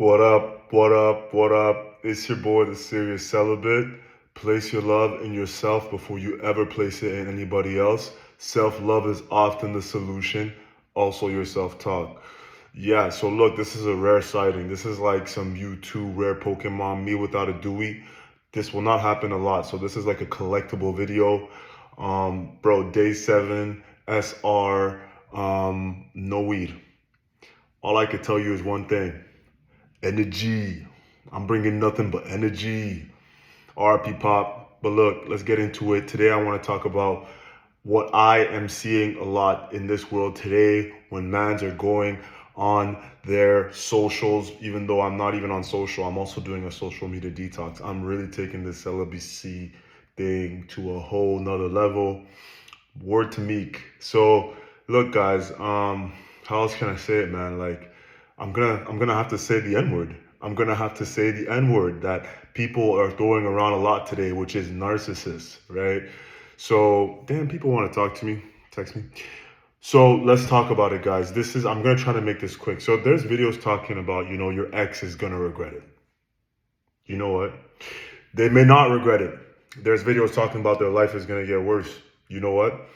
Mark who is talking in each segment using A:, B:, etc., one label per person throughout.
A: What up? What up? What up? It's your boy, the Serious Celibate. Place your love in yourself before you ever place it in anybody else. Self love is often the solution, also your self talk. Yeah, so look, this is a rare sighting. This is like some YouTube rare Pokemon, me without a Dewey. This will not happen a lot. So, this is like a collectible video. Bro, day 7, SR, no weed. All I could tell you is one thing. Energy. I'm bringing nothing but energy. RP Pop. But look, let's get into it. Today I want to talk about what I am seeing a lot in this world today when mans are going on their socials. Even though I'm not even on social, I'm also doing a social media detox. I'm really taking this celibacy thing to a whole nother level. Word to Meek. So look guys, how else can I say it, man? Like I'm gonna have to say the N-word. I'm gonna have to say the N-word that people are throwing around a lot today, which is narcissists, right? So damn, people want to talk to me, text me. So let's talk about it, guys. I'm gonna try to make this quick. So there's videos talking about, your ex is gonna regret it. You know what? They may not regret it. There's videos talking about their life is gonna get worse. You know what?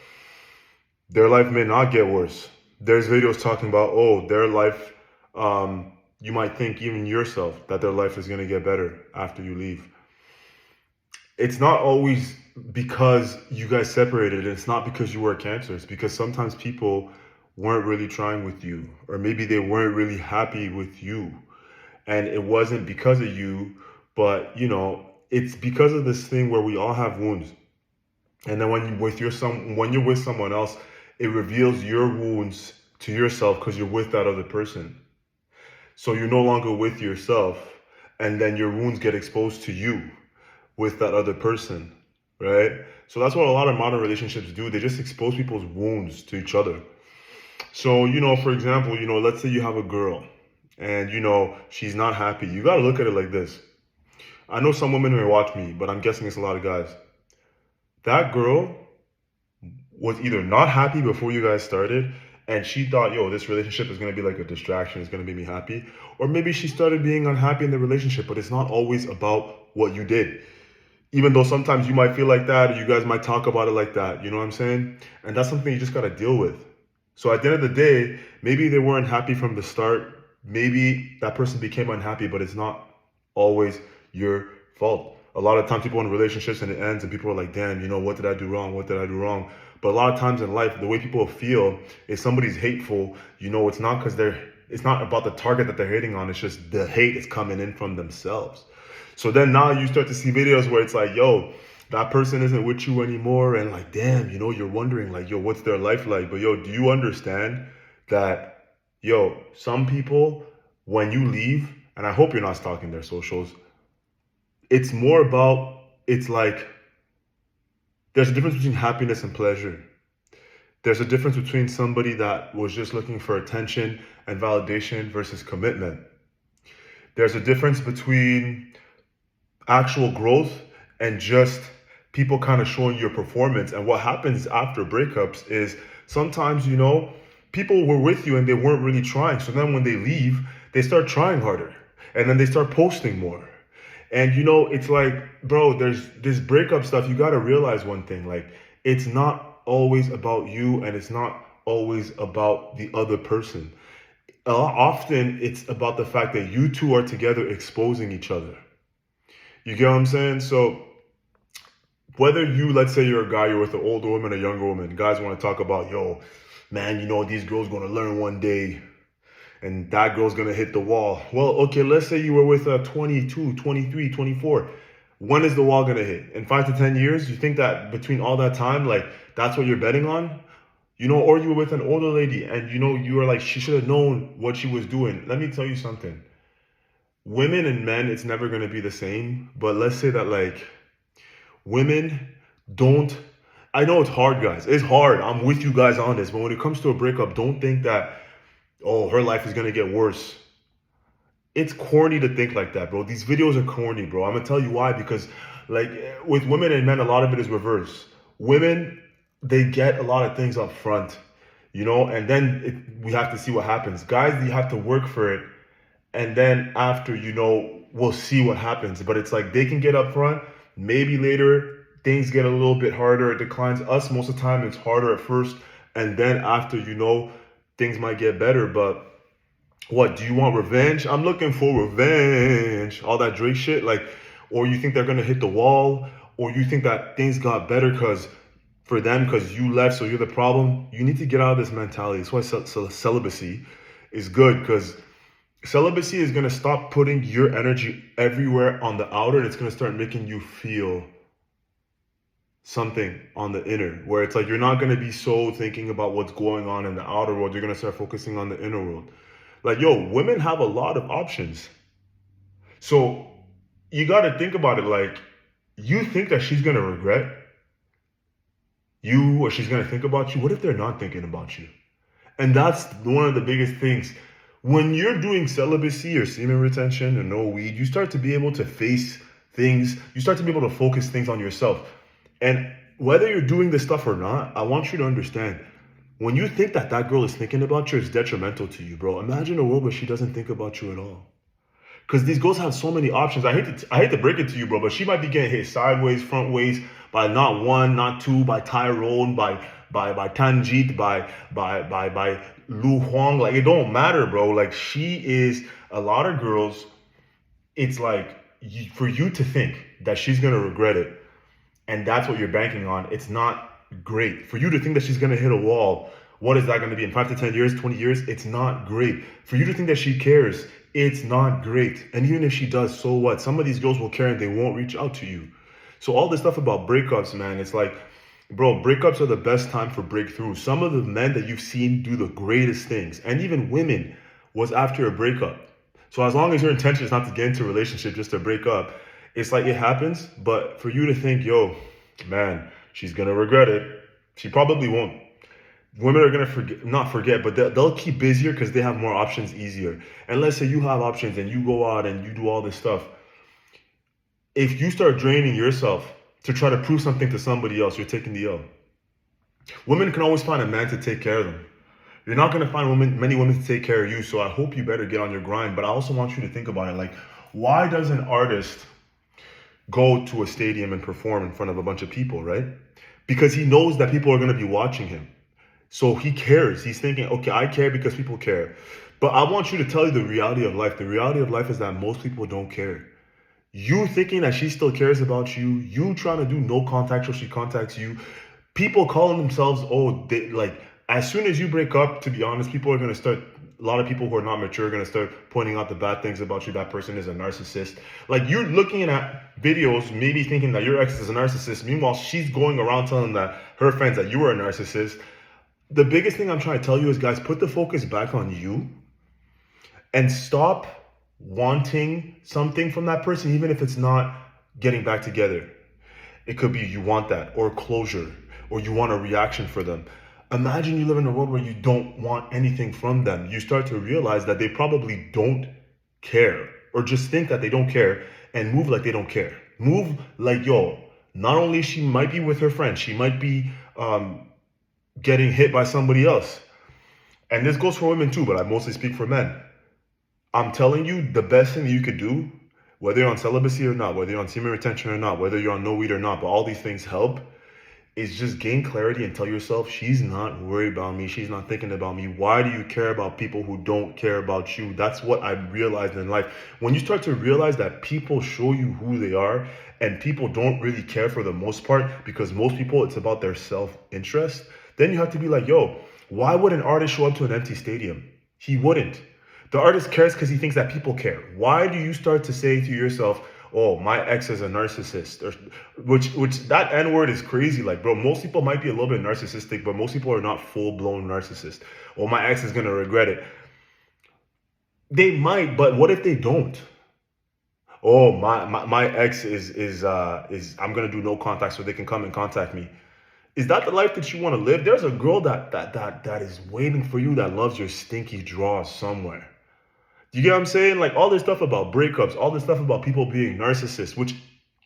A: Their life may not get worse. There's videos talking about, oh, their life, you might think even yourself that their life is going to get better after you leave. It's not always because you guys separated. It's not because you were cancer. It's because sometimes people weren't really trying with you, or maybe they weren't really happy with you. And it wasn't because of you, but it's because of this thing where we all have wounds. And then when you're with someone else, it reveals your wounds to yourself because you're with that other person. So you're no longer with yourself, and then your wounds get exposed to you with that other person, right? So that's what a lot of modern relationships do. They just expose people's wounds to each other. So, for example, let's say you have a girl and, she's not happy. You got to look at it like this. I know some women may watch me, but I'm guessing it's a lot of guys. That girl was either not happy before you guys started and she thought, yo, this relationship is going to be like a distraction, it's going to make me happy. Or maybe she started being unhappy in the relationship, but it's not always about what you did. Even though sometimes you might feel like that, or you guys might talk about it like that, you know what I'm saying? And that's something you just got to deal with. So at the end of the day, maybe they weren't happy from the start. Maybe that person became unhappy, but it's not always your fault. A lot of times people in relationships and it ends and people are like, damn, what did I do wrong? What did I do wrong? But a lot of times in life, the way people feel, if somebody's hateful, it's not because it's not about the target that they're hating on. It's just the hate is coming in from themselves. So then now you start to see videos where it's like, yo, that person isn't with you anymore. And like, damn, you're wondering like, yo, what's their life like? But yo, do you understand that, yo, some people, when you leave, and I hope you're not stalking their socials, it's like, there's a difference between happiness and pleasure. There's a difference between somebody that was just looking for attention and validation versus commitment. There's a difference between actual growth and just people kind of showing your performance. And what happens after breakups is sometimes, people were with you and they weren't really trying. So then when they leave, they start trying harder and then they start posting more. And it's like, bro, there's this breakup stuff. You got to realize one thing, like it's not always about you and it's not always about the other person. Often it's about the fact that you two are together exposing each other. You get what I'm saying? So whether let's say you're a guy, you're with an older woman, a younger woman, guys want to talk about, yo, man, these girls going to learn one day and that girl's going to hit the wall. Well, okay, let's say you were with a 22, 23, 24. When is the wall going to hit? In 5 to 10 years? You think that between all that time, like that's what you're betting on? Or you were with an older lady and, you were like, she should have known what she was doing. Let me tell you something. Women and men, it's never going to be the same. But let's say that like women don't, I know it's hard, guys. It's hard. I'm with you guys on this. But when it comes to a breakup, don't think that, oh, her life is going to get worse. It's corny to think like that, bro. These videos are corny, bro. I'm going to tell you why. Because like with women and men, a lot of it is reverse. Women, they get a lot of things up front, and then we have to see what happens. Guys, you have to work for it. and then after, we'll see what happens. But it's like they can get up front, maybe later things get a little bit harder, it declines. Us, most of the time it's harder at first, and then after, things might get better. But what, do you want revenge? I'm looking for revenge. All that Drake shit, like, or you think they're gonna hit the wall, or you think that things got better for them because you left, so you're the problem. You need to get out of this mentality. That's why celibacy is good, because celibacy is gonna stop putting your energy everywhere on the outer, and it's gonna start making you feel something on the inner, where it's like you're not gonna be so thinking about what's going on in the outer world. You're gonna start focusing on the inner world. Like, yo, women have a lot of options. So you got to think about it. Like, you think that she's going to regret you, or she's going to think about you. What if they're not thinking about you? And that's one of the biggest things. When you're doing celibacy or semen retention and no weed, you start to be able to face things. You start to be able to focus things on yourself. And whether you're doing this stuff or not, I want you to understand, when you think that that girl is thinking about you, it's detrimental to you, bro. Imagine a world where she doesn't think about you at all. Because these girls have so many options. I hate to break it to you, bro, but she might be getting hit sideways, front ways, by not one, not two, by Tyrone, by Tanjit, by Lu Huang. Like, it don't matter, bro. Like, she is, a lot of girls, it's like, for you to think that she's gonna regret it, and that's what you're banking on, it's not great. For you to think that she's gonna hit a wall, what is that gonna be in 5 to 10 years, 20 years? It's not great. For you to think that she cares, it's not great. And even if she does, so what? Some of these girls will care and they won't reach out to you. So all this stuff about breakups, man, it's like, bro, breakups are the best time for breakthrough. Some of the men that you've seen do the greatest things, and even women, was after a breakup. So as long as your intention is not to get into a relationship, just to break up, it's like it happens. But for you to think, yo, man, she's gonna regret it, she probably won't. Women are gonna not forget, but they'll keep busier because they have more options easier. And let's say you have options and you go out and you do all this stuff. If you start draining yourself to try to prove something to somebody else, you're taking the L. Women can always find a man to take care of them. You're not gonna find many women to take care of you. So I hope you better get on your grind. But I also want you to think about it. Like, why does an artist go to a stadium and perform in front of a bunch of people, right? Because he knows that people are going to be watching him. So he cares. He's thinking, okay, I care because people care. But I want you to tell you the reality of life. The reality of life is that most people don't care. You thinking that she still cares about you, you trying to do no contact till she contacts you, people calling themselves, as soon as you break up, to be honest, people are going to start, a lot of people who are not mature are going to start pointing out the bad things about you. That person is a narcissist. Like, you're looking at videos, maybe thinking that your ex is a narcissist. Meanwhile, she's going around telling that her friends that you are a narcissist. The biggest thing I'm trying to tell you is, guys, put the focus back on you and stop wanting something from that person, even if it's not getting back together. It could be you want that, or closure, or you want a reaction for them. Imagine you live in a world where you don't want anything from them. You start to realize that they probably don't care, or just think that they don't care, and move like they don't care. Move like, yo, not only she might be with her friend, she might be getting hit by somebody else. And this goes for women too, but I mostly speak for men. I'm telling you, the best thing you could do, whether you're on celibacy or not, whether you're on semen retention or not, whether you're on no weed or not, but all these things help, is just gain clarity and tell yourself, she's not worried about me. She's not thinking about me. Why do you care about people who don't care about you? That's what I realized in life. When you start to realize that people show you who they are, and people don't really care for the most part, because most people, it's about their self-interest, then you have to be like, yo, why would an artist show up to an empty stadium? He wouldn't. The artist cares because he thinks that people care. Why do you start to say to yourself, oh, my ex is a narcissist, which that N word is crazy. Like, bro, most people might be a little bit narcissistic, but most people are not full-blown narcissists. Oh, my ex is going to regret it. They might, but what if they don't? Oh, my ex is I'm going to do no contact so they can come and contact me. Is that the life that you want to live? There's a girl that is waiting for you, that loves your stinky draws somewhere. You get what I'm saying? Like, all this stuff about breakups, all this stuff about people being narcissists, which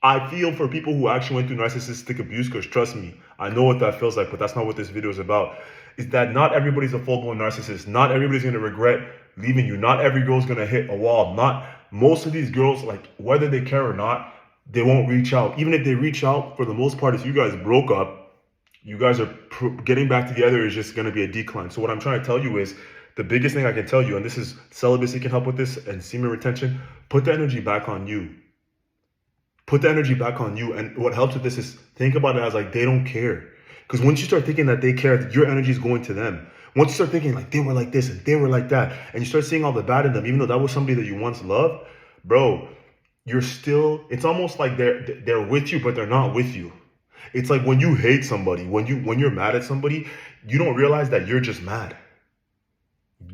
A: I feel for people who actually went through narcissistic abuse, because trust me, I know what that feels like, but that's not what this video is about. Is that not everybody's a full-blown narcissist. Not everybody's going to regret leaving you. Not every girl's gonna hit a wall. Not most of these girls, like whether they care or not, they won't reach out. Even if they reach out, for the most part, if you guys broke up, you guys are getting back together is just gonna be a decline. So what I'm trying to tell you is the biggest thing I can tell you, and this is celibacy can help with this, and semen retention. Put the energy back on you. Put the energy back on you. And what helps with this is think about it as like they don't care. Because once you start thinking that they care, your energy is going to them. Once you start thinking like they were like this and they were like that, and you start seeing all the bad in them, even though that was somebody that you once loved, bro, you're still, it's almost like they're with you, but they're not with you. It's like when you hate somebody, when you're mad at somebody, you don't realize that you're just mad.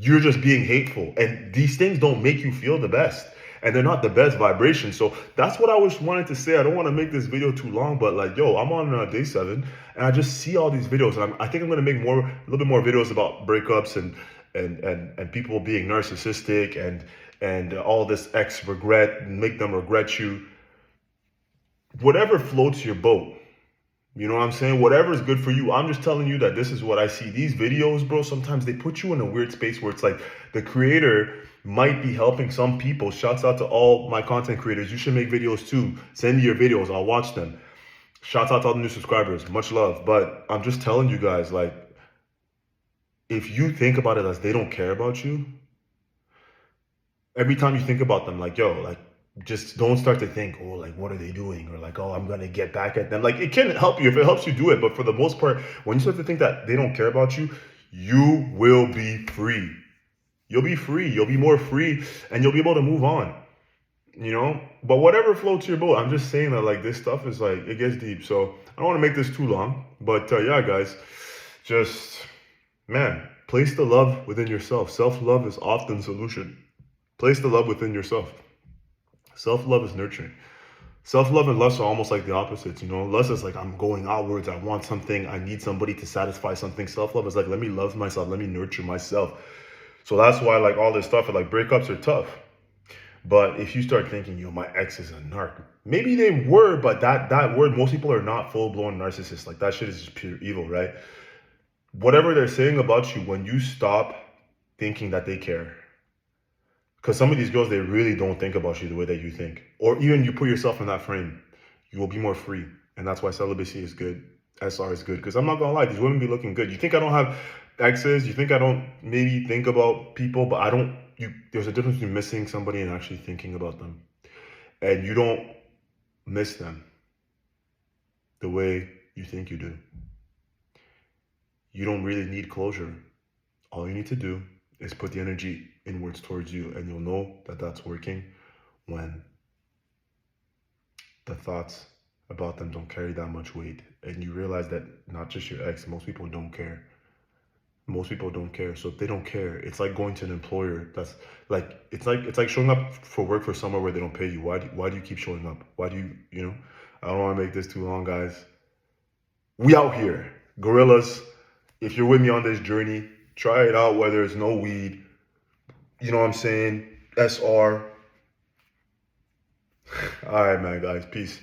A: You're just being hateful. And these things don't make you feel the best. And they're not the best vibration. So that's what I was wanting to say. I don't want to make this video too long, but like, yo, I'm on day 7 and I just see all these videos. And I think I'm going to make a little bit more videos about breakups and people being narcissistic and all this ex regret and make them regret you. Whatever floats your boat. You know what I'm saying? Whatever is good for you. I'm just telling you that this is what I see. These videos, bro, sometimes they put you in a weird space where it's like the creator might be helping some people. Shouts out to all my content creators. You should make videos too. Send me your videos. I'll watch them. Shouts out to all the new subscribers. Much love. But I'm just telling you guys, like, if you think about it as they don't care about you, every time you think about them, like, yo, like, just don't start to think, oh, like, what are they doing? Or like, oh, I'm going to get back at them. Like, it can help you if it helps you do it. But for the most part, when you start to think that they don't care about you, you will be free. You'll be free. You'll be more free and you'll be able to move on, you know? But whatever floats your boat, I'm just saying that, like, this stuff is like, it gets deep. So I don't want to make this too long. But yeah, guys, just, man, place the love within yourself. Self-love is often the solution. Place the love within yourself. Self-love is nurturing. Self-love and lust are almost like the opposites, you know? Lust is like, I'm going outwards, I want something, I need somebody to satisfy something. Self-love is like, let me love myself, let me nurture myself. So that's why, like, all this stuff, like, breakups are tough. But if you start thinking, yo, my ex is a narc, maybe they were, but that word, most people are not full-blown narcissists. Like, that shit is just pure evil, right? Whatever they're saying about you, when you stop thinking that they care, because some of these girls, they really don't think about you the way that you think. Or even you put yourself in that frame, you will be more free. And that's why celibacy is good. SR is good. Because I'm not going to lie, these women be looking good. You think I don't have exes? You think I don't maybe think about people? But I don't. There's a difference between missing somebody and actually thinking about them. And you don't miss them the way you think you do. You don't really need closure. All you need to do is put the energy inwards towards you, and you'll know that that's working when the thoughts about them don't carry that much weight, and you realize that not just your ex, most people don't care. Most people don't care. So if they don't care, it's like going to an employer that's like, it's like showing up for work for somewhere where they don't pay you. Why do you keep showing up? Why do you know? I don't want to make this too long, guys. We out here, gorillas. If you're with me on this journey, try it out, whether it's no weed, you know what I'm saying, SR. All right, man, guys, peace.